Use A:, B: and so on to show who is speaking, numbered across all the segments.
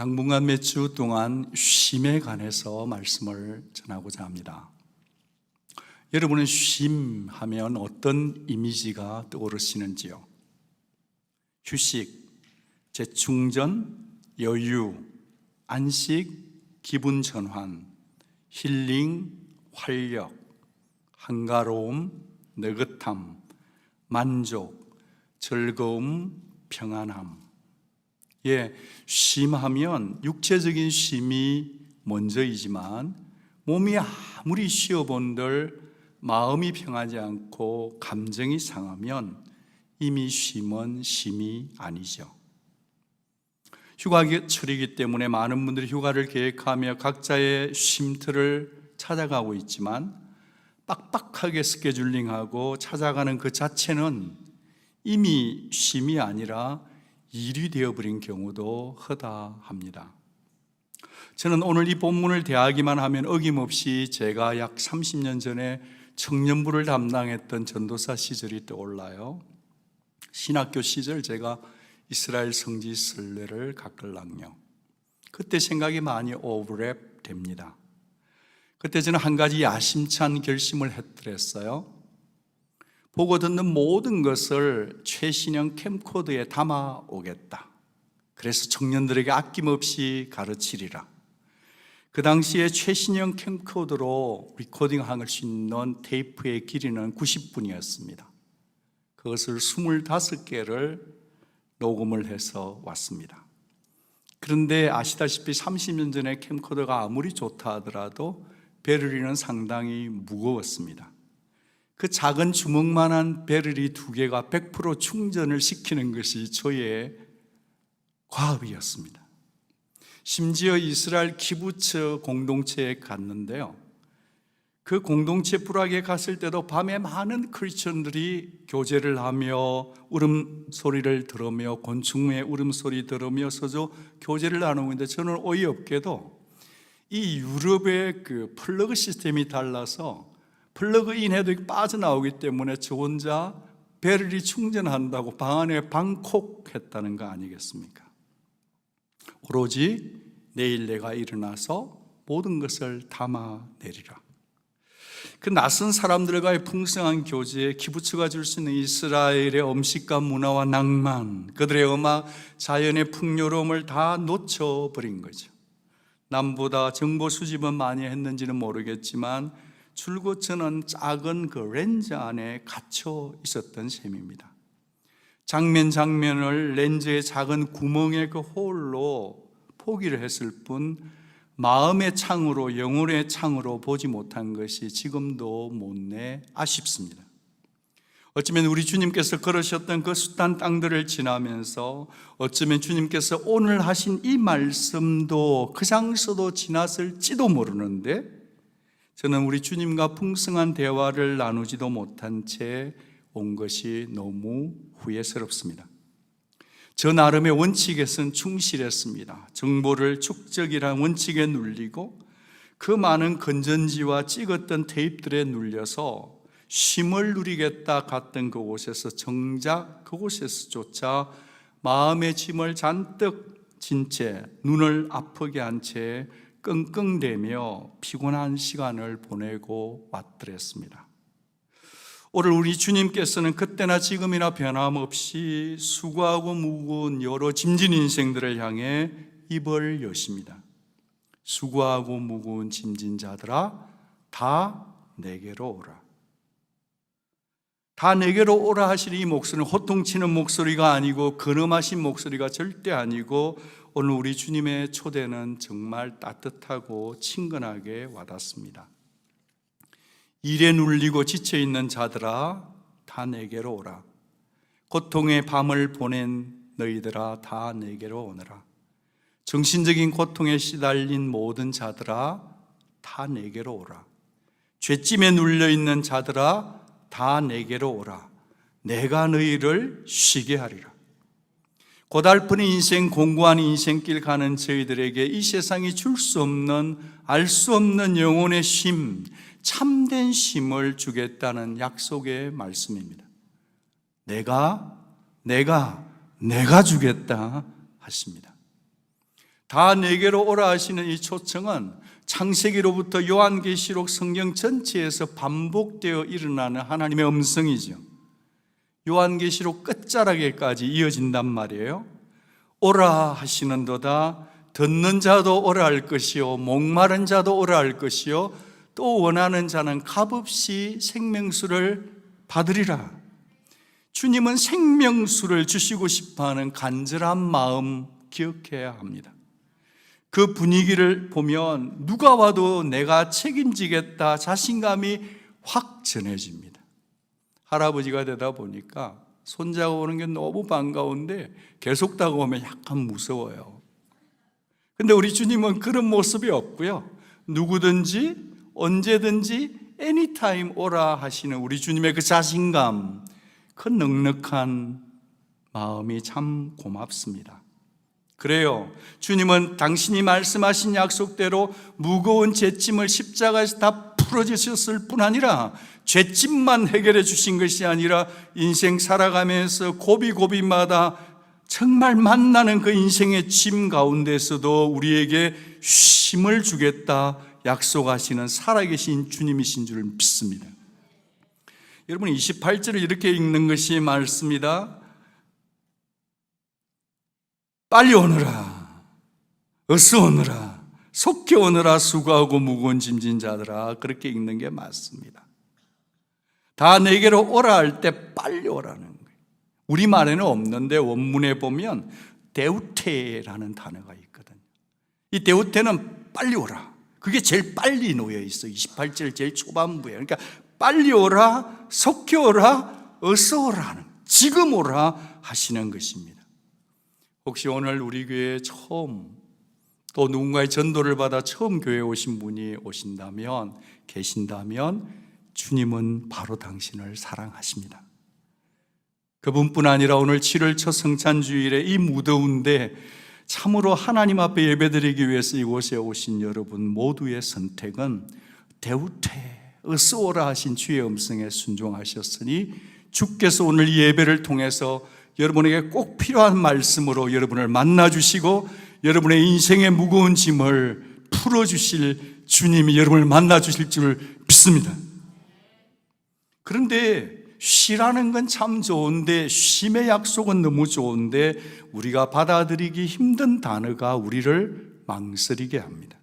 A: 당분간 몇 주 동안 쉼에 관해서 말씀을 전하고자 합니다. 여러분은 쉼 하면 어떤 이미지가 떠오르시는지요? 휴식, 재충전, 여유, 안식, 기분 전환, 힐링, 활력, 한가로움, 느긋함, 만족, 즐거움, 평안함. 쉼하면 육체적인 쉼이 먼저이지만 몸이 아무리 쉬어본들 마음이 평하지 않고 감정이 상하면 이미 쉼은 쉼이 아니죠. 휴가철이기 때문에 많은 분들이 휴가를 계획하며 각자의 쉼터를 찾아가고 있지만 빡빡하게 스케줄링하고 찾아가는 그 자체는 이미 쉼이 아니라 일이 되어버린 경우도 허다합니다. 저는 오늘 이 본문을 대하기만 하면 어김없이 제가 약 30년 전에 청년부를 담당했던 전도사 시절이 떠올라요. 신학교 시절 제가 이스라엘 성지 순례를 갔걸랑요. 그때 생각이 많이 오버랩 됩니다. 그때 저는 한 가지 야심찬 결심을 했더랬어요. 보고 듣는 모든 것을 최신형 캠코더에 담아 오겠다. 그래서 청년들에게 아낌없이 가르치리라. 그 당시에 최신형 캠코더로 리코딩할 수 있는 테이프의 길이는 90분이었습니다. 그것을 25개를 녹음을 해서 왔습니다. 그런데 아시다시피 30년 전에 캠코더가 아무리 좋다 하더라도 배터리는 상당히 무거웠습니다. 그 작은 주먹만한 배터리 2개가 100% 충전을 시키는 것이 저의 과업이었습니다. 심지어 이스라엘 키부츠 공동체에 갔는데요. 그 공동체 부락에 갔을 때도 밤에 많은 크리스천들이 교제를 하며 울음소리를 들으며 곤충의 울음소리 들으며 서로 교제를 나누고 있는데 저는 어이없게도 이 유럽의 그 플러그 시스템이 달라서 플러그인 해도 빠져나오기 때문에 저 혼자 배터리 충전한다고 방 안에 방콕했다는 거 아니겠습니까? 오로지 내일 내가 일어나서 모든 것을 담아내리라. 그 낯선 사람들과의 풍성한 교제에 키부츠가 줄 수 있는 이스라엘의 음식과 문화와 낭만, 그들의 음악, 자연의 풍요로움을 다 놓쳐버린 거죠. 남보다 정보 수집은 많이 했는지는 모르겠지만 줄곧 저는 작은 그 렌즈 안에 갇혀 있었던 셈입니다. 장면을 렌즈의 작은 구멍의 그 홀로 포기를 했을 뿐 마음의 창으로, 영혼의 창으로 보지 못한 것이 지금도 못내 아쉽습니다. 어쩌면 우리 주님께서 걸으셨던 그 숱한 땅들을 지나면서 어쩌면 주님께서 오늘 하신 이 말씀도 그 장소도 지났을지도 모르는데 저는 우리 주님과 풍성한 대화를 나누지도 못한 채 온 것이 너무 후회스럽습니다. 저 나름의 원칙에선 충실했습니다. 정보를 축적이란 원칙에 눌리고 그 많은 건전지와 찍었던 테이프들에 눌려서 쉼을 누리겠다 갔던 그곳에서 정작 그곳에서조차 마음의 짐을 잔뜩 진 채 눈을 아프게 한 채 끙끙대며 피곤한 시간을 보내고 왔더랬습니다. 오늘 우리 주님께서는 그때나 지금이나 변함없이 수고하고 무거운 여러 짐진 인생들을 향해 입을 여십니다. 수고하고 무거운 짐진 자들아 다 내게로 오라. 다 내게로 오라 하시는 이 목소리는 호통치는 목소리가 아니고 근엄하신 목소리가 절대 아니고 오늘 우리 주님의 초대는 정말 따뜻하고 친근하게 와닿습니다. 일에 눌리고 지쳐있는 자들아 다 내게로 오라. 고통의 밤을 보낸 너희들아 다 내게로 오너라. 정신적인 고통에 시달린 모든 자들아 다 내게로 오라. 죄짐에 눌려있는 자들아 다 내게로 오라. 내가 너희를 쉬게 하리라. 고달픈 인생, 공고한 인생길 가는 저희들에게 이 세상이 줄 수 없는, 알 수 없는 영혼의 쉼, 참된 쉼을 주겠다는 약속의 말씀입니다. 내가 주겠다 하십니다. 다 내게로 오라 하시는 이 초청은 창세기로부터 요한계시록 성경 전체에서 반복되어 일어나는 하나님의 음성이죠. 요한계시록 끝자락에까지 이어진단 말이에요. 오라 하시는도다. 듣는 자도 오라 할 것이요, 목마른 자도 오라 할 것이요, 또 원하는 자는 값없이 생명수를 받으리라. 주님은 생명수를 주시고 싶어하는 간절한 마음 기억해야 합니다. 그 분위기를 보면 누가 와도 내가 책임지겠다 자신감이 확 전해집니다. 할아버지가 되다 보니까 손자가 오는 게 너무 반가운데 계속 다가오면 약간 무서워요. 근데 우리 주님은 그런 모습이 없고요, 누구든지 언제든지 anytime 오라 하시는 우리 주님의 그 자신감, 그 넉넉한 마음이 참 고맙습니다. 그래요, 주님은 당신이 말씀하신 약속대로 무거운 죄짐을 십자가에서 다 풀어주셨을 뿐 아니라 죄짐만 해결해 주신 것이 아니라 인생 살아가면서 고비고비마다 정말 만나는 그 인생의 짐 가운데서도 우리에게 쉼을 주겠다 약속하시는 살아계신 주님이신 줄 믿습니다. 여러분, 28절을 이렇게 읽는 것이 맞습니다. 빨리 오너라, 어서 오너라, 속히 오너라, 수고하고 무거운 짐진 자들아. 그렇게 읽는 게 맞습니다. 다 내게로 오라 할 때 빨리 오라는 거예요. 우리말에는 없는데 원문에 보면 데우테라는 단어가 있거든요. 이 데우테는 빨리 오라, 그게 제일 빨리 놓여 있어요. 28절 제일 초반부에. 그러니까 빨리 오라, 속히 오라, 어서 오라는, 지금 오라 하시는 것입니다. 혹시 오늘 우리 교회에 처음, 또 누군가의 전도를 받아 처음 교회에 오신 분이 계신다면 주님은 바로 당신을 사랑하십니다. 그분뿐 아니라 오늘 7월 첫 성찬주일에 이 무더운데 참으로 하나님 앞에 예배드리기 위해서 이곳에 오신 여러분 모두의 선택은 데우테, 어서 오라 하신 주의 음성에 순종하셨으니 주께서 오늘 이 예배를 통해서 여러분에게 꼭 필요한 말씀으로 여러분을 만나주시고 여러분의 인생의 무거운 짐을 풀어주실 주님이 여러분을 만나주실 줄 믿습니다. 그런데 쉬라는 건 참 좋은데, 쉼의 약속은 너무 좋은데 우리가 받아들이기 힘든 단어가 우리를 망설이게 합니다.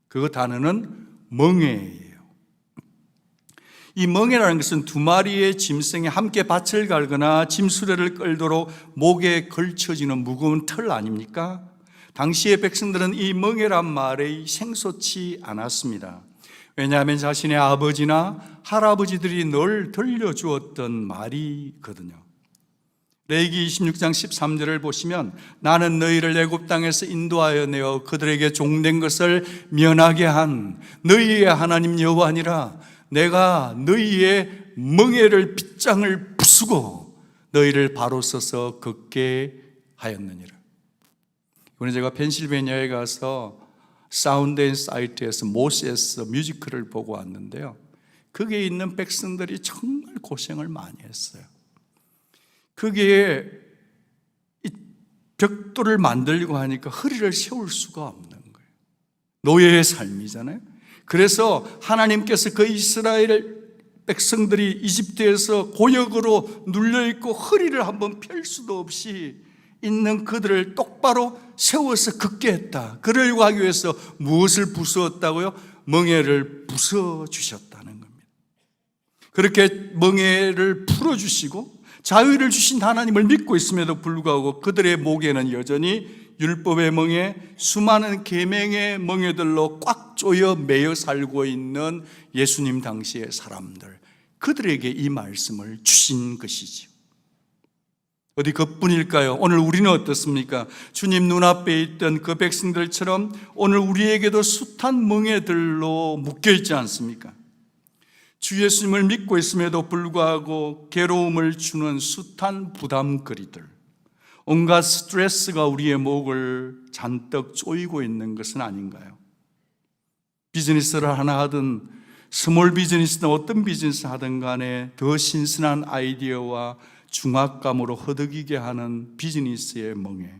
A: 그 단어는 멍에예요. 이 멍에라는 것은 두 마리의 짐승이 함께 밭을 갈거나 짐수레를 끌도록 목에 걸쳐지는 무거운 털 아닙니까? 당시의 백성들은 이 멍에란 말에 생소치 않았습니다. 왜냐하면 자신의 아버지나 할아버지들이 늘 들려주었던 말이거든요. 레위기 26장 13절을 보시면 나는 너희를 애굽 땅에서 인도하여 내어 그들에게 종된 것을 면하게 한 너희의 하나님 여호와니라. 내가 너희의 멍에를 빗장을 부수고 너희를 바로 서서 걷게 하였느니라. 이번에 제가 펜실베니아에 가서 사운드 앤 사이트에서 모세스 뮤지컬을 보고 왔는데요, 거기에 있는 백성들이 정말 고생을 많이 했어요. 거기에 벽돌을 만들려고 하니까 허리를 세울 수가 없는 거예요. 노예의 삶이잖아요. 그래서 하나님께서 그 이스라엘 백성들이 이집트에서 고역으로 눌려있고 허리를 한번 펼 수도 없이 있는 그들을 똑바로 세워서 걷게 했다. 그러려고 하기 위해서 무엇을 부수었다고요? 멍에를 부숴주셨다는 겁니다. 그렇게 멍에를 풀어주시고 자유를 주신 하나님을 믿고 있음에도 불구하고 그들의 목에는 여전히 율법의 멍에, 수많은 계명의 멍에들로 꽉 조여 매여 살고 있는 예수님 당시의 사람들, 그들에게 이 말씀을 주신 것이지요. 어디 그뿐일까요? 오늘 우리는 어떻습니까? 주님 눈앞에 있던 그 백성들처럼 오늘 우리에게도 숱한 멍에들로 묶여있지 않습니까? 주 예수님을 믿고 있음에도 불구하고 괴로움을 주는 숱한 부담거리들, 온갖 스트레스가 우리의 목을 잔뜩 조이고 있는 것은 아닌가요? 비즈니스를 하나 하든 스몰 비즈니스나 어떤 비즈니스 하든 간에 더 신선한 아이디어와 중압감으로 허덕이게 하는 비즈니스의 멍에,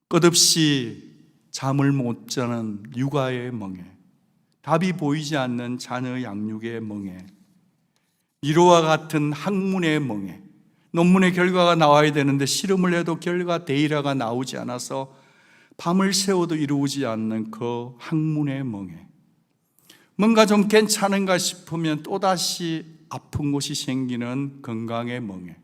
A: 끝없이 잠을 못 자는 육아의 멍에, 답이 보이지 않는 자녀 양육의 멍에, 미로와 같은 학문의 멍에, 논문의 결과가 나와야 되는데 실험을 해도 결과 데이터가 나오지 않아서 밤을 새워도 이루어지지 않는 그 학문의 멍에, 뭔가 좀 괜찮은가 싶으면 또다시 아픈 곳이 생기는 건강의 멍에,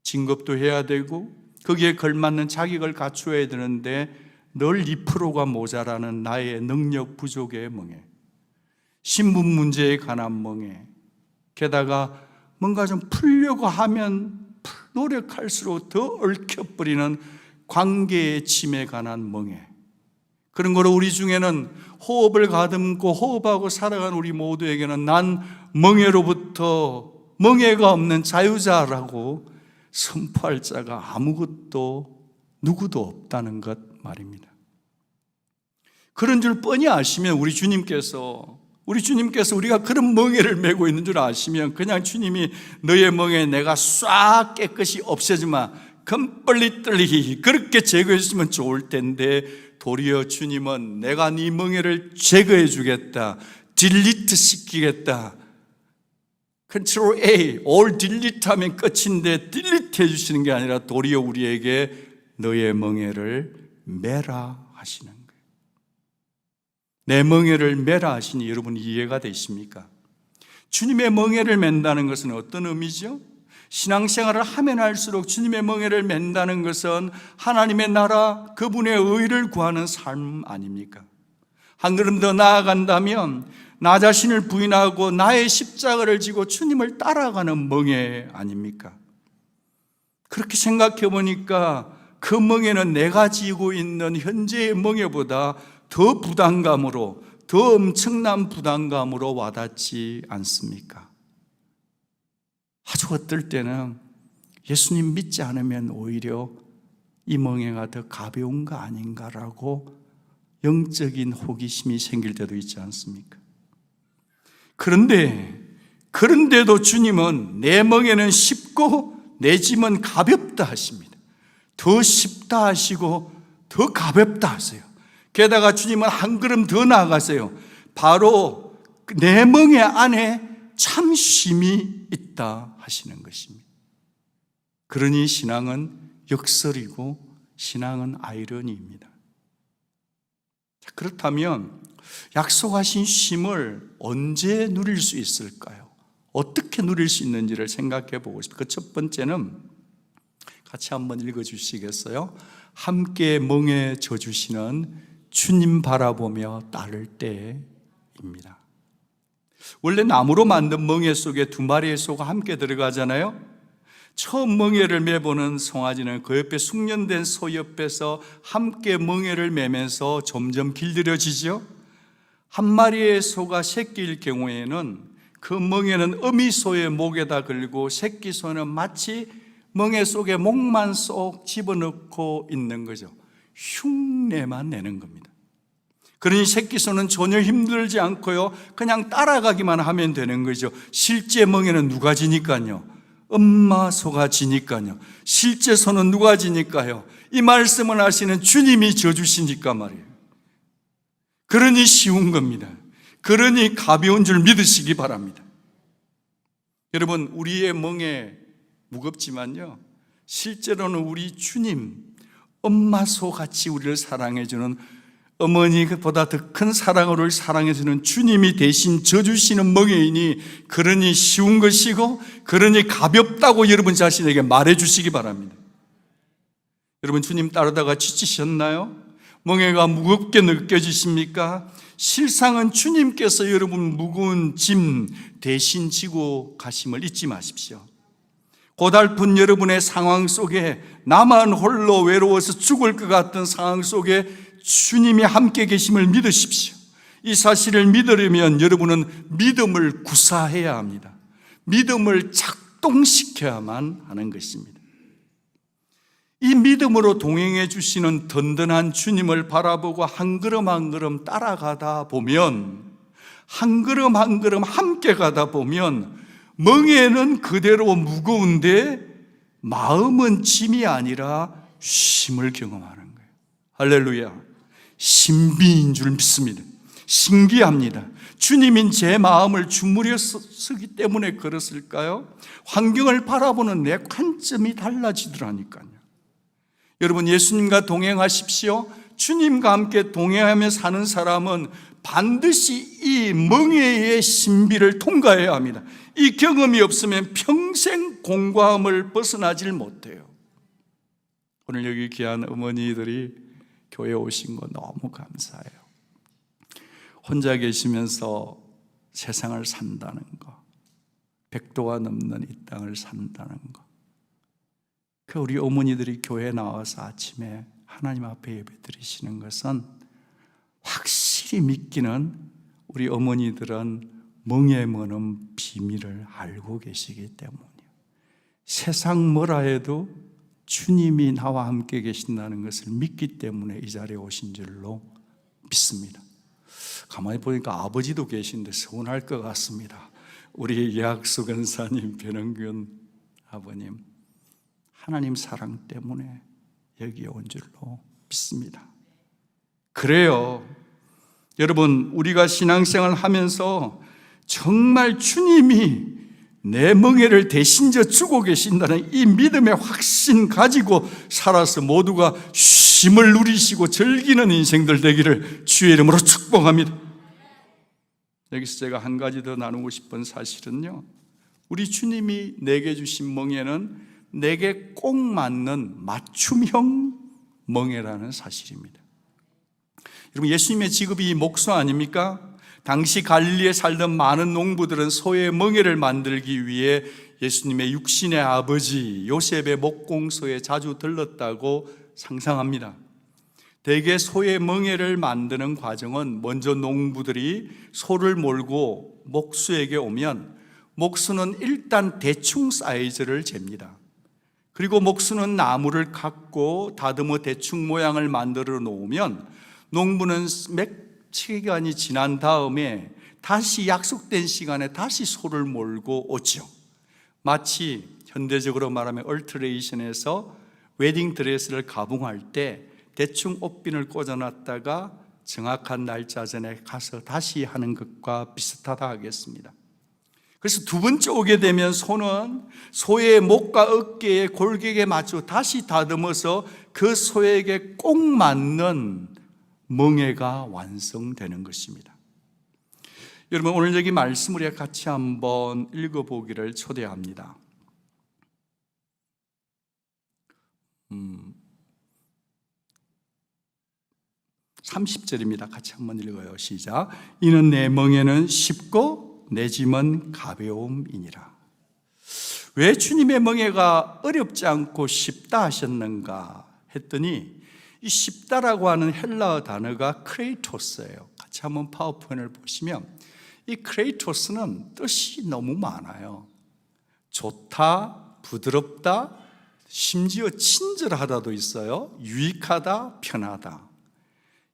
A: 진급도 해야 되고 거기에 걸맞는 자격을 갖추어야 되는데 늘 2%가 모자라는 나의 능력 부족의 멍에, 신분 문제에 관한 멍에, 게다가 뭔가 좀 풀려고 하면 노력할수록 더 얽혀버리는 관계의 짐에 관한 멍에, 그런 거로 우리 중에는 호흡을 가듬고 호흡하고 살아간 우리 모두에게는 난 멍에로부터 멍에가 없는 자유자라고 선포할 자가 아무것도 누구도 없다는 것 말입니다. 그런 줄 뻔히 아시면 우리 주님께서 우리가 그런 멍에를 메고 있는 줄 아시면 그냥 주님이 너의 멍에 내가 싹 깨끗이 없애주마, completely 그렇게 제거해 주시면 좋을 텐데, 도리어 주님은 내가 네 멍에를 제거해 주겠다, 딜리트 시키겠다, 컨트롤 A, all delete 하면 끝인데 딜리트 해주시는 게 아니라 도리어 우리에게 너의 멍에를 메라 하시는 거예요. 내 멍에를 메라 하시니 여러분 이해가 되십니까? 주님의 멍에를 맨다는 것은 어떤 의미죠? 신앙생활을 하면 할수록 주님의 멍에를 맨다는 것은 하나님의 나라, 그분의 의를 구하는 삶 아닙니까? 한 걸음 더 나아간다면 나 자신을 부인하고 나의 십자가를 지고 주님을 따라가는 멍에 아닙니까? 그렇게 생각해 보니까 그 멍에는 내가 지고 있는 현재의 멍에보다 더 부담감으로, 더 엄청난 부담감으로 와닿지 않습니까? 아주 어떨 때는 예수님 믿지 않으면 오히려 이 멍에가 더 가벼운 거 아닌가라고 영적인 호기심이 생길 때도 있지 않습니까? 그런데도 주님은 내 멍에는 쉽고 내 짐은 가볍다 하십니다. 더 쉽다 하시고 더 가볍다 하세요. 게다가 주님은 한 걸음 더 나아가세요. 바로 내 멍에 안에 참 쉼이 있다 하시는 것입니다. 그러니 신앙은 역설이고 신앙은 아이러니입니다. 그렇다면 약속하신 쉼을 언제 누릴 수 있을까요? 어떻게 누릴 수 있는지를 생각해 보고 싶어요. 그 첫 번째는 같이 한번 읽어 주시겠어요? 함께 멍에 져주시는 주님 바라보며 따를 때입니다. 원래 나무로 만든 멍에 속에 두 마리의 소가 함께 들어가잖아요. 처음 멍에를 매보는 송아지는 그 옆에 숙련된 소 옆에서 함께 멍에를 매면서 점점 길들여지죠. 한 마리의 소가 새끼일 경우에는 그 멍에는 어미 소의 목에다 걸고 새끼 소는 마치 멍에 속에 목만 쏙 집어넣고 있는 거죠. 흉내만 내는 겁니다. 그러니 새끼 소는 전혀 힘들지 않고요, 그냥 따라가기만 하면 되는 거죠. 실제 멍에는 누가 지니까요? 엄마 소가 지니까요. 실제 소는 누가 지니까요? 이 말씀을 하시는 주님이 져주시니까 말이에요. 그러니 쉬운 겁니다. 그러니 가벼운 줄 믿으시기 바랍니다. 여러분, 우리의 멍에 무겁지만요, 실제로는 우리 주님, 엄마 소같이 우리를 사랑해주는, 어머니보다 더 큰 사랑으로 사랑해주는 주님이 대신 져주시는 멍에이니 그러니 쉬운 것이고 그러니 가볍다고 여러분 자신에게 말해주시기 바랍니다. 여러분, 주님 따르다가 지치셨나요? 멍에가 무겁게 느껴지십니까? 실상은 주님께서 여러분 무거운 짐 대신 지고 가심을 잊지 마십시오. 고달픈 여러분의 상황 속에, 나만 홀로 외로워서 죽을 것 같은 상황 속에 주님이 함께 계심을 믿으십시오. 이 사실을 믿으려면 여러분은 믿음을 구사해야 합니다. 믿음을 작동시켜야만 하는 것입니다. 이 믿음으로 동행해 주시는 든든한 주님을 바라보고 한 걸음 한 걸음 따라가다 보면, 한 걸음 한 걸음 함께 가다 보면 멍에는 그대로 무거운데 마음은 짐이 아니라 쉼을 경험하는 거예요. 할렐루야. 신비인 줄 믿습니다. 신기합니다. 주님인 제 마음을 주무려 쓰기 때문에 그랬을까요? 환경을 바라보는 내 관점이 달라지더라니까요. 여러분, 예수님과 동행하십시오. 주님과 함께 동행하며 사는 사람은 반드시 이 멍에의 신비를 통과해야 합니다. 이 경험이 없으면 평생 공고함을 벗어나질 못해요. 오늘 여기 귀한 어머니들이 교회에 오신 거 너무 감사해요. 혼자 계시면서 세상을 산다는 거, 100도가 넘는 이 땅을 산다는 거, 그 우리 어머니들이 교회에 나와서 아침에 하나님 앞에 예배 드리시는 것은 확실히 믿기는 우리 어머니들은 멍에 머는 비밀을 알고 계시기 때문이에요. 세상 뭐라 해도 주님이 나와 함께 계신다는 것을 믿기 때문에 이 자리에 오신 줄로 믿습니다. 가만히 보니까 아버지도 계신데 서운할 것 같습니다. 우리 이학수 권사님, 변은균 아버님, 하나님 사랑 때문에 여기에 온 줄로 믿습니다. 그래요. 여러분, 우리가 신앙생활 하면서 정말 주님이 내 멍에를 대신 져주고 계신다는 이 믿음의 확신 가지고 살아서 모두가 쉼을 누리시고 즐기는 인생들 되기를 주의 이름으로 축복합니다. 여기서 제가 한 가지 더 나누고 싶은 사실은요, 우리 주님이 내게 주신 멍에는 내게 꼭 맞는 맞춤형 멍에라는 사실입니다. 여러분, 예수님의 직업이 목수 아닙니까? 당시 갈릴리에 살던 많은 농부들은 소의 멍에를 만들기 위해 예수님의 육신의 아버지 요셉의 목공소에 자주 들렀다고 상상합니다. 대개 소의 멍에를 만드는 과정은 먼저 농부들이 소를 몰고 목수에게 오면 목수는 일단 대충 사이즈를 잽니다. 그리고 목수는 나무를 갖고 다듬어 대충 모양을 만들어 놓으면 농부는 몇 시간이 지난 다음에 다시 약속된 시간에 다시 소를 몰고 오죠. 마치 현대적으로 말하면 얼터레이션에서 웨딩 드레스를 가붕할 때 대충 옷핀을 꽂아놨다가 정확한 날짜 전에 가서 다시 하는 것과 비슷하다 하겠습니다. 그래서 두 번째 오게 되면 소는 소의 목과 어깨의 골격에 맞춰 다시 다듬어서 그 소에게 꼭 맞는 멍에가 완성되는 것입니다. 여러분, 오늘 여기 말씀을 우리가 같이 한번 읽어보기를 초대합니다. 30절입니다. 같이 한번 읽어요. 시작. 이는 내 멍에는 쉽고 내 짐은 가벼움이니라. 왜 주님의 멍에가 어렵지 않고 쉽다 하셨는가 했더니 이 쉽다라고 하는 헬라어 단어가 크레이토스예요. 같이 한번 파워포인트를 보시면 이 크레이토스는 뜻이 너무 많아요. 좋다, 부드럽다, 심지어 친절하다도 있어요. 유익하다, 편하다.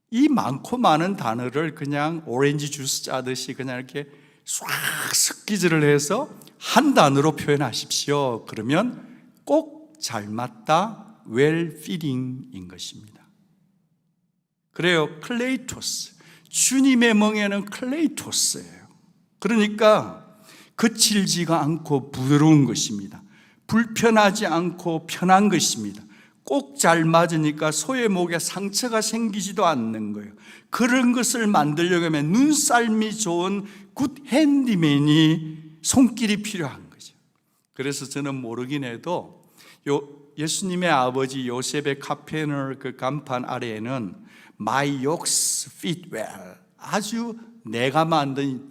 A: 이 많고 많은 단어를 그냥 오렌지 주스 짜듯이 그냥 이렇게 싹 스키즈를 해서 한 단어로 표현하십시오. 그러면 꼭 잘 맞다, well fitting인 것입니다. 그래요. 클레이토스. 주님의 멍에는 클레이토스예요. 그러니까 거칠지가 않고 부드러운 것입니다. 불편하지 않고 편한 것입니다. 꼭 잘 맞으니까 소의 목에 상처가 생기지도 않는 거예요. 그런 것을 만들려고 하면 눈썰미 좋은 굿 핸디맨이 손길이 필요한 거죠. 그래서 저는 모르긴 해도 예수님의 아버지 요셉의 카페너 그 간판 아래에는 My yokes fit well, 아주 내가 만든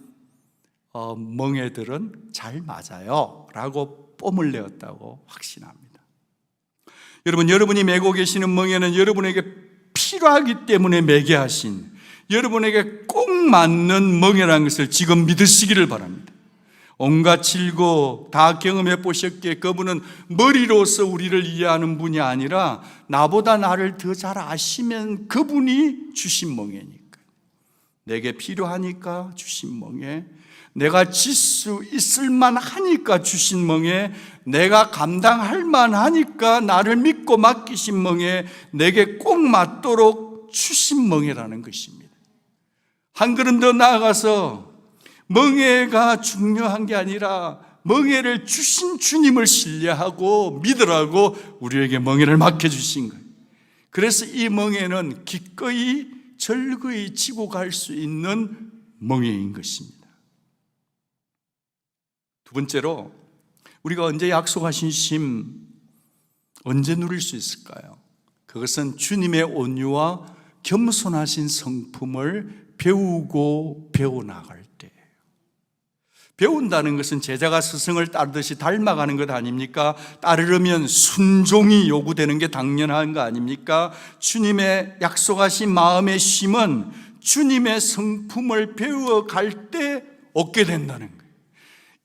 A: 멍에들은 잘 맞아요 라고 뽐을 내었다고 확신합니다. 여러분, 여러분이 메고 계시는 멍에는 여러분에게 필요하기 때문에 매게 하신, 여러분에게 꼭 맞는 멍에라는 것을 지금 믿으시기를 바랍니다. 온갖 질고 다 경험해 보셨기에 그분은 머리로서 우리를 이해하는 분이 아니라 나보다 나를 더 잘 아시면 그분이 주신 멍에니까. 내게 필요하니까 주신 멍에, 내가 질 수 있을 만하니까 주신 멍에, 내가 감당할 만하니까 나를 믿고 맡기신 멍에, 내게 꼭 맞도록 주신 멍에라는 것입니다. 한 걸음 더 나아가서 멍에가 중요한 게 아니라 멍에를 주신 주님을 신뢰하고 믿으라고 우리에게 멍에를 맡겨주신 거예요. 그래서 이 멍에는 기꺼이 절거이 지고 갈 수 있는 멍에인 것입니다. 두 번째로, 우리가 언제 약속하신 쉼 언제 누릴 수 있을까요? 그것은 주님의 온유와 겸손하신 성품을 배우고 배워나갈 때예요. 배운다는 것은 제자가 스승을 따르듯이 닮아가는 것 아닙니까? 따르려면 순종이 요구되는 게 당연한 거 아닙니까? 주님의 약속하신 마음의 쉼은 주님의 성품을 배워갈 때 얻게 된다는 거예요.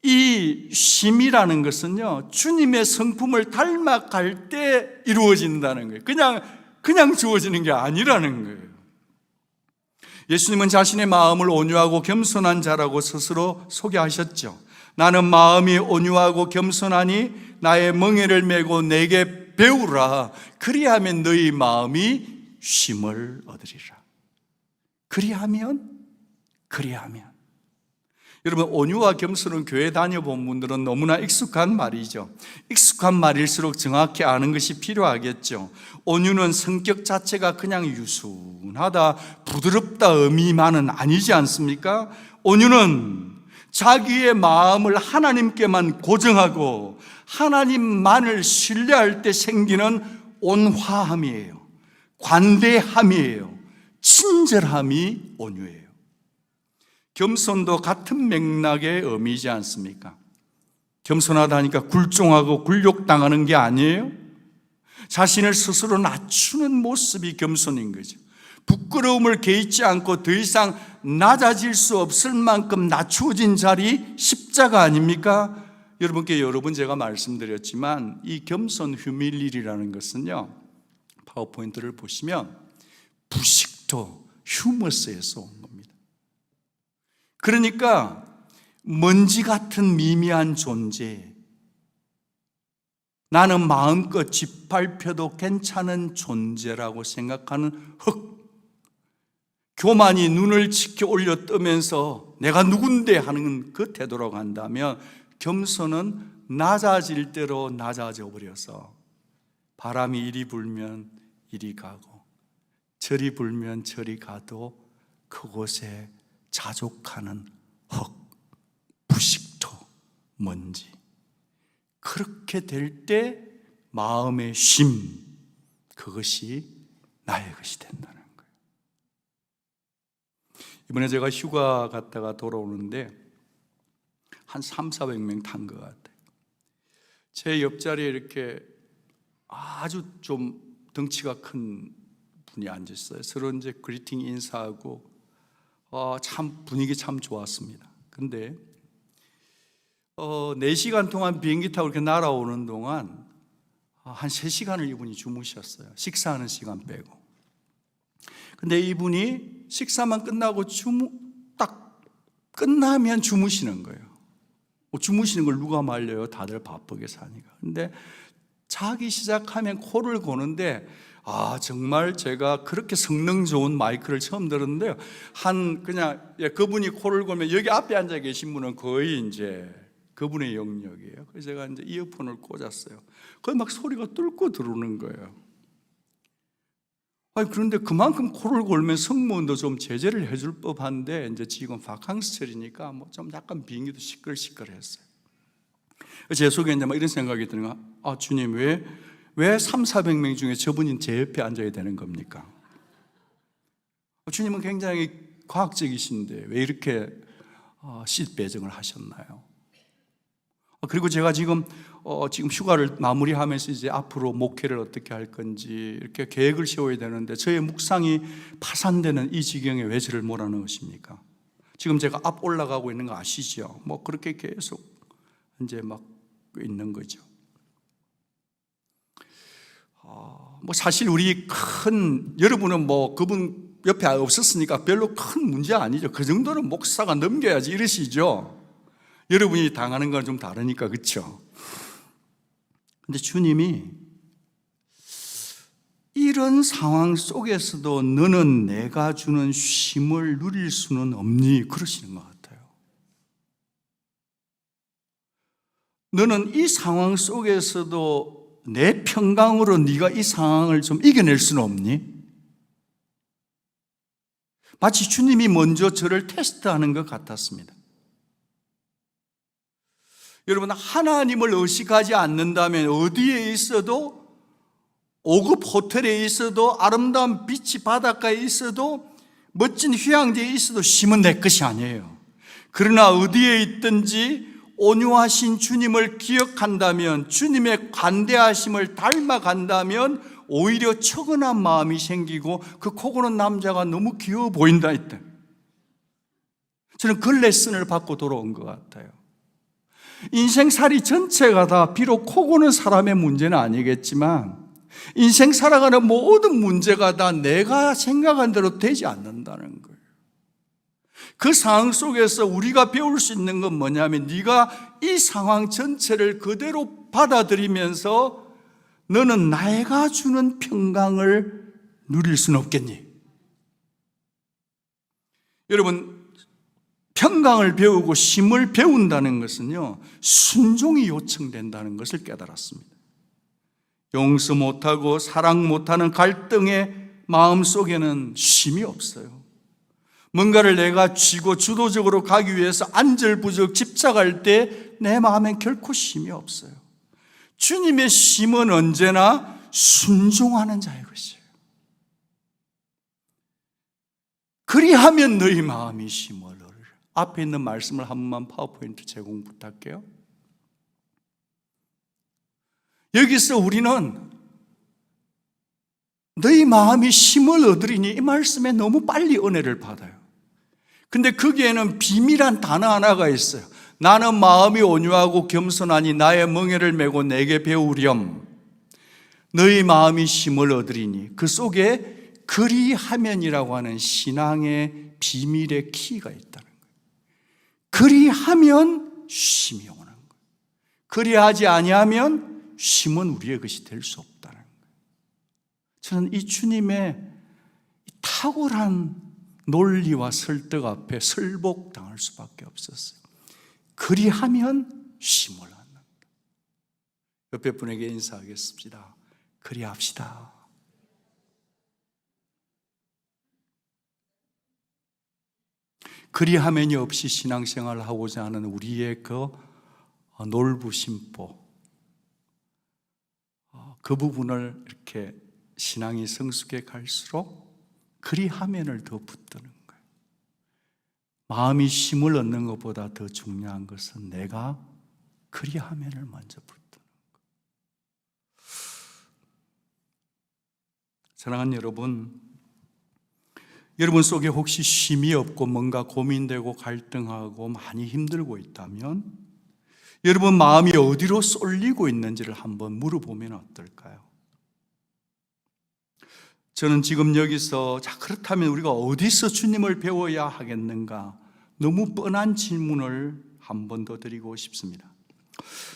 A: 이 쉼이라는 것은요, 주님의 성품을 닮아갈 때 이루어진다는 거예요. 그냥 주어지는 게 아니라는 거예요. 예수님은 자신의 마음을 온유하고 겸손한 자라고 스스로 소개하셨죠. 나는 마음이 온유하고 겸손하니 나의 멍에를 메고 내게 배우라. 그리하면 너희 마음이 쉼을 얻으리라. 그리하면 여러분, 온유와 겸손은 교회 다녀본 분들은 너무나 익숙한 말이죠. 익숙한 말일수록 정확히 아는 것이 필요하겠죠. 온유는 성격 자체가 그냥 유순하다, 부드럽다 의미만은 아니지 않습니까? 온유는 자기의 마음을 하나님께만 고정하고 하나님만을 신뢰할 때 생기는 온화함이에요. 관대함이에요. 친절함이 온유예요. 겸손도 같은 맥락의 의미이지 않습니까? 겸손하다니까 굴종하고 굴욕당하는 게 아니에요? 자신을 스스로 낮추는 모습이 겸손인 거죠. 부끄러움을 개의치 않고 더 이상 낮아질 수 없을 만큼 낮추어진 자리 십자가 아닙니까? 여러분께 여러 번 제가 말씀드렸지만 이 겸손 휴밀리티라는 것은요, 파워포인트를 보시면 부식도 휴머스에서 온 겁니다. 그러니까 먼지 같은 미미한 존재, 나는 마음껏 짓밟혀도 괜찮은 존재라고 생각하는 흙, 교만이 눈을 치켜 올려 뜨면서 내가 누군데 하는 그 태도로 간다면, 겸손은 낮아질 대로 낮아져 버려서 바람이 이리 불면 이리 가고 저리 불면 저리 가도 그곳에 자족하는 흙, 부식토, 먼지, 그렇게 될 때 마음의 쉼, 그것이 나의 것이 된다는 거예요. 이번에 제가 휴가 갔다가 돌아오는데 한 300~400명 탄 것 같아요. 제 옆자리에 이렇게 아주 좀 덩치가 큰 분이 앉았어요. 서로 이제 그리팅 인사하고 참 분위기 참 좋았습니다. 근데 4시간 동안 비행기 타고 이렇게 날아오는 동안 한 3시간을 이분이 주무셨어요. 식사하는 시간 빼고. 근데 이분이 식사만 끝나고 딱 끝나면 주무시는 거예요. 주무시는 걸 누가 말려요? 다들 바쁘게 사니까. 근데 자기 시작하면 코를 고는데 정말 제가 그렇게 성능 좋은 마이크를 처음 들었는데요. 그분이 코를 골면 여기 앞에 앉아 계신 분은 거의 이제 그분의 영역이에요. 그래서 제가 이제 이어폰을 꽂았어요. 거의 막 소리가 뚫고 들어오는 거예요. 그런데 그만큼 코를 골면 성모원도 좀 제재를 해줄 법한데, 이제 지금 바캉스철이니까 좀 약간 비행기도 시끌시끌했어요. 제 속에 이제 이런 생각이 드는 거야. 주님, 왜 300~400명 중에 저분이 제 옆에 앉아야 되는 겁니까? 주님은 굉장히 과학적이신데 왜 이렇게 시 배정을 하셨나요? 그리고 제가 지금 휴가를 마무리하면서 이제 앞으로 목회를 어떻게 할 건지 이렇게 계획을 세워야 되는데, 저의 묵상이 파산되는 이 지경에 왜 저를 몰아넣으십니까? 지금 제가 앞 올라가고 있는 거 아시죠? 그렇게 계속 이제 막 있는 거죠. 사실 여러분은 그분 옆에 없었으니까 별로 큰 문제 아니죠. 그 정도는 목사가 넘겨야지 이러시죠. 여러분이 당하는 건 좀 다르니까, 그렇죠? 근데 주님이 이런 상황 속에서도 너는 내가 주는 쉼을 누릴 수는 없니? 그러시는 것 같아요. 너는 이 상황 속에서도 내 평강으로 네가 이 상황을 좀 이겨낼 수는 없니? 마치 주님이 먼저 저를 테스트하는 것 같았습니다. 여러분, 하나님을 의식하지 않는다면 어디에 있어도, 5급 호텔에 있어도, 아름다운 비치 바닷가에 있어도, 멋진 휴양지에 있어도 쉼은 내 것이 아니에요. 그러나 어디에 있든지 온유하신 주님을 기억한다면, 주님의 관대하심을 닮아간다면 오히려 처근한 마음이 생기고 그 코 고는 남자가 너무 귀여워 보인다 했다. 저는 그 레슨을 받고 돌아온 것 같아요. 인생살이 전체가 다 비록 코 고는 사람의 문제는 아니겠지만 인생 살아가는 모든 문제가 다 내가 생각한 대로 되지 않는다는 거예요. 그 상황 속에서 우리가 배울 수 있는 건 뭐냐면, 네가 이 상황 전체를 그대로 받아들이면서 너는 내가 주는 평강을 누릴 수는 없겠니? 여러분, 평강을 배우고 쉼을 배운다는 것은요, 순종이 요청된다는 것을 깨달았습니다. 용서 못하고 사랑 못하는 갈등의 마음 속에는 쉼이 없어요. 뭔가를 내가 쥐고 주도적으로 가기 위해서 안절부절 집착할 때 내 마음엔 결코 쉼이 없어요. 주님의 쉼은 언제나 순종하는 자의 것이에요. 그리하면 너희 마음이 쉼을 얻으리라. 앞에 있는 말씀을 한 번만 파워포인트 제공 부탁해요. 여기서 우리는 너희 마음이 쉼을 얻으리니 이 말씀에 너무 빨리 은혜를 받아요. 근데 거기에는 비밀한 단어 하나가 있어요. 나는 마음이 온유하고 겸손하니 나의 멍에를 메고 내게 배우렴. 너희 마음이 쉼을 얻으리니, 그 속에 그리하면이라고 하는 신앙의 비밀의 키가 있다는 거예요. 그리하면 쉼이 오는 거예요. 그리하지 아니하면 쉼은 우리의 것이 될 수 없다는 거예요. 저는 이 주님의 탁월한 논리와 설득 앞에 설복당할 수밖에 없었어요. 그리하면 쉼을 얻는다. 옆에 분에게 인사하겠습니다. 그리합시다. 그리하면이 없이 신앙생활을 하고자 하는 우리의 그 놀부심보, 그 부분을 이렇게 신앙이 성숙해 갈수록 그리하면을 더 붙드는 거예요. 마음이 쉼을 얻는 것보다 더 중요한 것은 내가 그리하면을 먼저 붙드는 거예요. 사랑하는 여러분 속에 혹시 쉼이 없고 뭔가 고민되고 갈등하고 많이 힘들고 있다면 여러분 마음이 어디로 쏠리고 있는지를 한번 물어보면 어떨까요? 저는 지금 여기서 그렇다면 우리가 어디서 주님을 배워야 하겠는가? 너무 뻔한 질문을 한 번 더 드리고 싶습니다.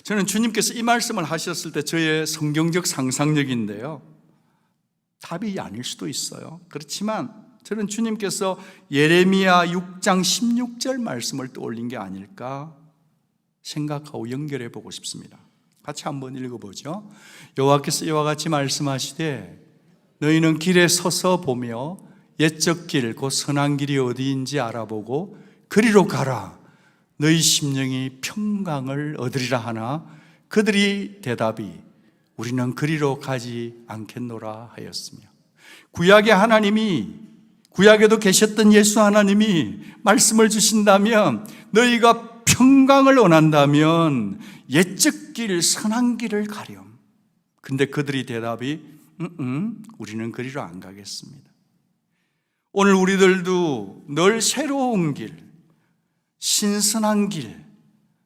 A: 저는 주님께서 이 말씀을 하셨을 때 저의 성경적 상상력인데요, 답이 아닐 수도 있어요. 그렇지만 저는 주님께서 예레미야 6장 16절 말씀을 떠올린 게 아닐까 생각하고 연결해 보고 싶습니다. 같이 한번 읽어보죠. 여호와께서 이와 같이 말씀하시되 너희는 길에 서서 보며 옛적 길 곧 선한 길이 어디인지 알아보고 그리로 가라. 너희 심령이 평강을 얻으리라 하나 그들이 대답이 우리는 그리로 가지 않겠노라 하였으며, 구약의 하나님이, 구약에도 계셨던 예수 하나님이 말씀을 주신다면, 너희가 평강을 원한다면 옛적 길 선한 길을 가렴. 근데 그들이 대답이 우리는 그리로 안 가겠습니다. 오늘 우리들도 늘 새로운 길, 신선한 길,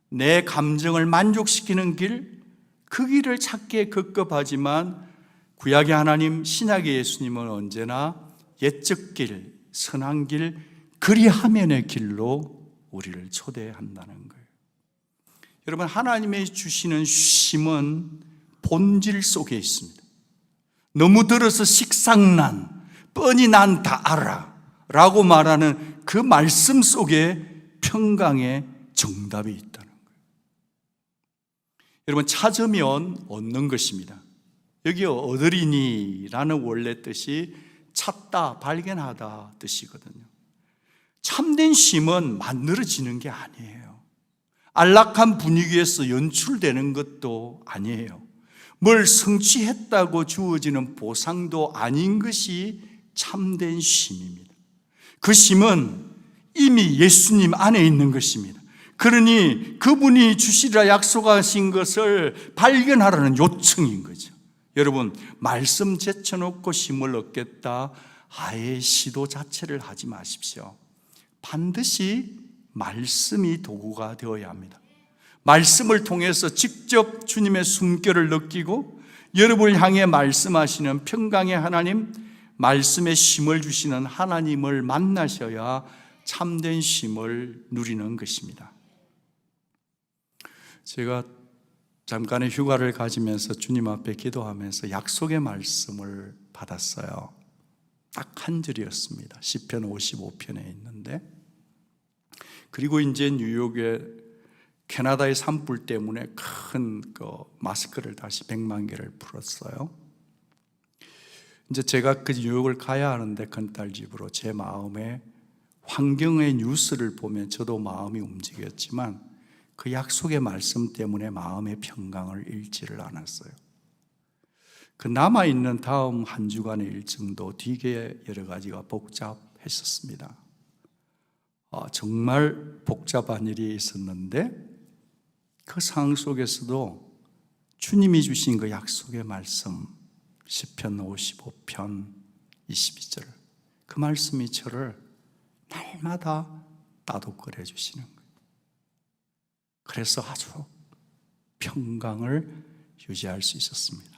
A: 내 감정을 만족시키는 길, 그 길을 찾기에 급급하지만 구약의 하나님, 신약의 예수님은 언제나 옛적 길, 선한 길, 그리하면의 길로 우리를 초대한다는 거예요. 여러분, 하나님의 주시는 쉼은 본질 속에 있습니다. 너무 들어서 식상난, 뻔히 난 다 알아 라고 말하는 그 말씀 속에 평강의 정답이 있다는 거예요. 여러분, 찾으면 얻는 것입니다. 여기 얻으리니라는 원래 뜻이 찾다, 발견하다 뜻이거든요. 참된 쉼은 만들어지는 게 아니에요. 안락한 분위기에서 연출되는 것도 아니에요. 뭘 성취했다고 주어지는 보상도 아닌 것이 참된 쉼입니다. 그 쉼은 이미 예수님 안에 있는 것입니다. 그러니 그분이 주시리라 약속하신 것을 발견하라는 요청인 거죠. 여러분, 말씀 제쳐놓고 쉼을 얻겠다, 아예 시도 자체를 하지 마십시오. 반드시 말씀이 도구가 되어야 합니다. 말씀을 통해서 직접 주님의 숨결을 느끼고 여러분을 향해 말씀하시는 평강의 하나님, 말씀의 쉼을 주시는 하나님을 만나셔야 참된 쉼을 누리는 것입니다. 제가 잠깐의 휴가를 가지면서 주님 앞에 기도하면서 약속의 말씀을 받았어요. 딱 한 절이었습니다. 시편 55편에 있는데, 그리고 이제 뉴욕에 캐나다의 산불 때문에 큰 마스크를 다시 100만 개를 풀었어요. 이제 제가 그 뉴욕을 가야 하는데 큰딸 집으로 제 마음에 환경의 뉴스를 보면 저도 마음이 움직였지만 그 약속의 말씀 때문에 마음의 평강을 잃지를 않았어요. 그 남아있는 다음 한 주간의 일정도 되게 여러 가지가 복잡했었습니다. 정말 복잡한 일이 있었는데 그 상황 속에서도 주님이 주신 그 약속의 말씀, 시편 55편 22절, 그 말씀이 저를 날마다 따독거려 주시는 거예요. 그래서 아주 평강을 유지할 수 있었습니다.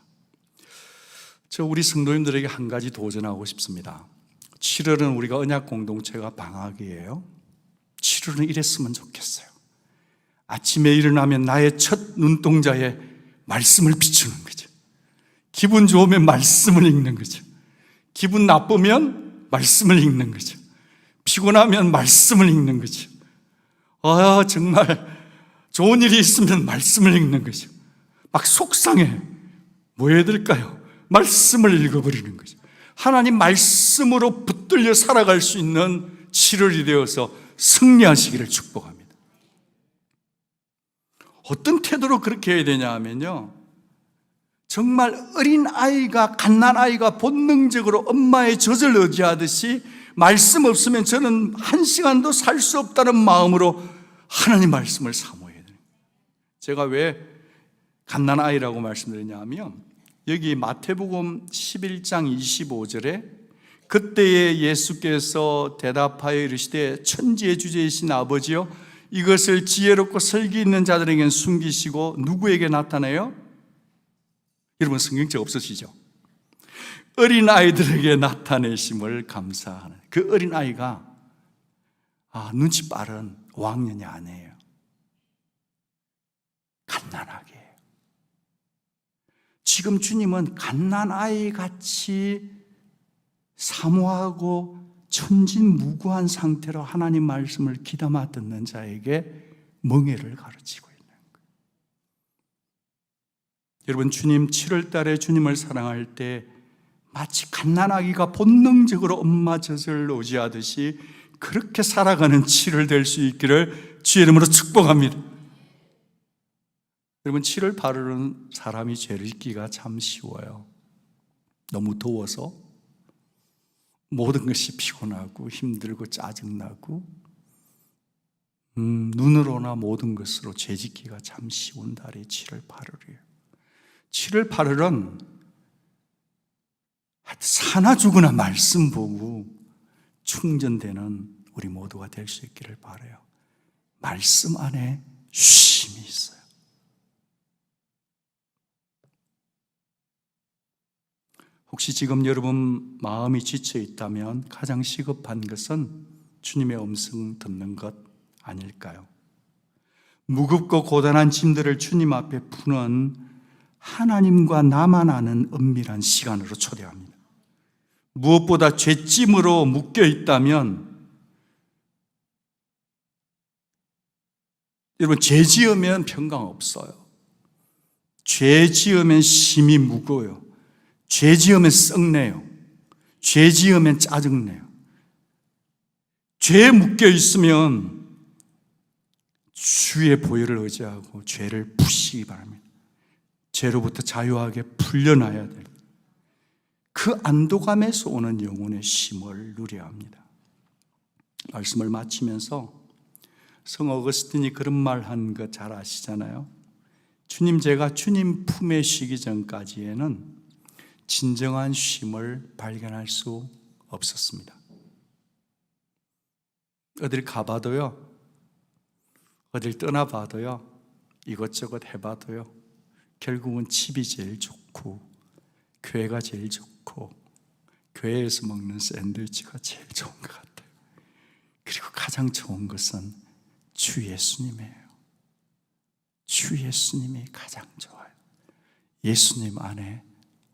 A: 우리 성도님들에게 한 가지 도전하고 싶습니다. 7월은 우리가 언약 공동체가 방학이에요. 7월은 이랬으면 좋겠어요. 아침에 일어나면 나의 첫 눈동자에 말씀을 비추는 거죠. 기분 좋으면 말씀을 읽는 거죠. 기분 나쁘면 말씀을 읽는 거죠. 피곤하면 말씀을 읽는 거죠. 정말 좋은 일이 있으면 말씀을 읽는 거죠. 막 속상해. 뭐 해야 될까요? 말씀을 읽어버리는 거죠. 하나님 말씀으로 붙들려 살아갈 수 있는 7월이 되어서 승리하시기를 축복합니다. 어떤 태도로 그렇게 해야 되냐 하면요, 정말 어린 아이가, 갓난아이가 본능적으로 엄마의 젖을 의지하듯이 말씀 없으면 저는 한 시간도 살 수 없다는 마음으로 하나님 말씀을 사모해야 돼요. 제가 왜 갓난아이라고 말씀드리냐 하면, 여기 마태복음 11장 25절에 그때에 예수께서 대답하여 이르시되 천지의 주제이신 아버지여, 이것을 지혜롭고 설기 있는 자들에게는 숨기시고 누구에게 나타내요? 여러분, 성경책 없으시죠? 어린아이들에게 나타내심을 감사하는, 그 어린아이가 눈치 빠른 5학년이 아니에요. 갓난아기. 지금 주님은 갓난아이 같이 사모하고 천진무구한 상태로 하나님 말씀을 귀담아 듣는 자에게 멍에를 가르치고 있는 거예요. 여러분, 주님 7월 달에 주님을 사랑할 때 마치 갓난아기가 본능적으로 엄마 젖을 의지하듯이 그렇게 살아가는 7월 될 수 있기를 주의 이름으로 축복합니다. 여러분, 7월 8월은 사람이 죄를 짓기가 참 쉬워요. 너무 더워서 모든 것이 피곤하고 힘들고 짜증나고 눈으로나 모든 것으로 죄 짓기가 참 쉬운 달이 7월 8월이에요. 7월 8월은 사나 죽으나 말씀 보고 충전되는 우리 모두가 될 수 있기를 바라요. 말씀 안에 쉼이 있어요. 혹시 지금 여러분 마음이 지쳐 있다면 가장 시급한 것은 주님의 음성 듣는 것 아닐까요? 무겁고 고단한 짐들을 주님 앞에 푸는 하나님과 나만 아는 은밀한 시간으로 초대합니다. 무엇보다 죄짐으로 묶여 있다면, 여러분, 죄 지으면 평강 없어요. 죄 지으면 심이 무거워요. 죄 지으면 썩내요. 죄 지으면 짜증내요. 죄에 묶여 있으면 주의 보혈을 의지하고 죄를 푸시기 바랍니다. 죄로부터 자유하게 풀려나야 돼요. 그 안도감에서 오는 영혼의 쉼을 누려야 합니다. 말씀을 마치면서 성 어거스틴이 그런 말 한 거 잘 아시잖아요. 주님, 제가 주님 품에 쉬기 전까지에는 진정한 쉼을 발견할 수 없었습니다. 어딜 가봐도요, 어딜 떠나봐도요, 이것저것 해봐도요, 결국은 집이 제일 좋고, 교회가 제일 좋고, 교회에서 먹는 샌드위치가 제일 좋은 것 같아요. 그리고 가장 좋은 것은 주 예수님이에요. 주 예수님이 가장 좋아요. 예수님 안에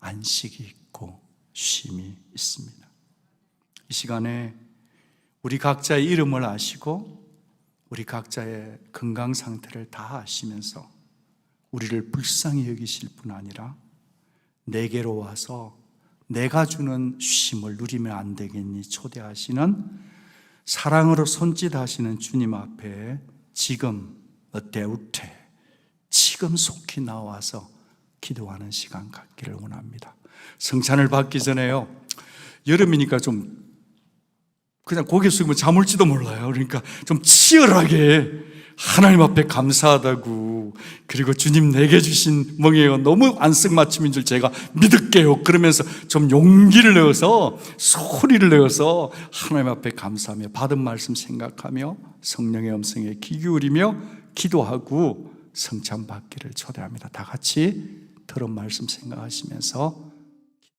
A: 안식이 있고 쉼이 있습니다. 이 시간에 우리 각자의 이름을 아시고 우리 각자의 건강 상태를 다 아시면서 우리를 불쌍히 여기실 뿐 아니라 내게로 와서 내가 주는 쉼을 누리면 안 되겠니 초대하시는, 사랑으로 손짓하시는 주님 앞에 지금 어때우태 지금 속히 나와서 기도하는 시간 갖기를 원합니다. 성찬을 받기 전에요, 여름이니까 좀 그냥 고개 숙이면 잠올지도 몰라요. 그러니까 좀 치열하게 하나님 앞에 감사하다고, 그리고 주님 내게 주신 멍에요 너무 안성맞춤인 줄 제가 믿을게요, 그러면서 좀 용기를 내어서 소리를 내어서 하나님 앞에 감사하며 받은 말씀 생각하며 성령의 음성에 귀 기울이며 기도하고 성찬 받기를 초대합니다. 다 같이 들은 말씀 생각하시면서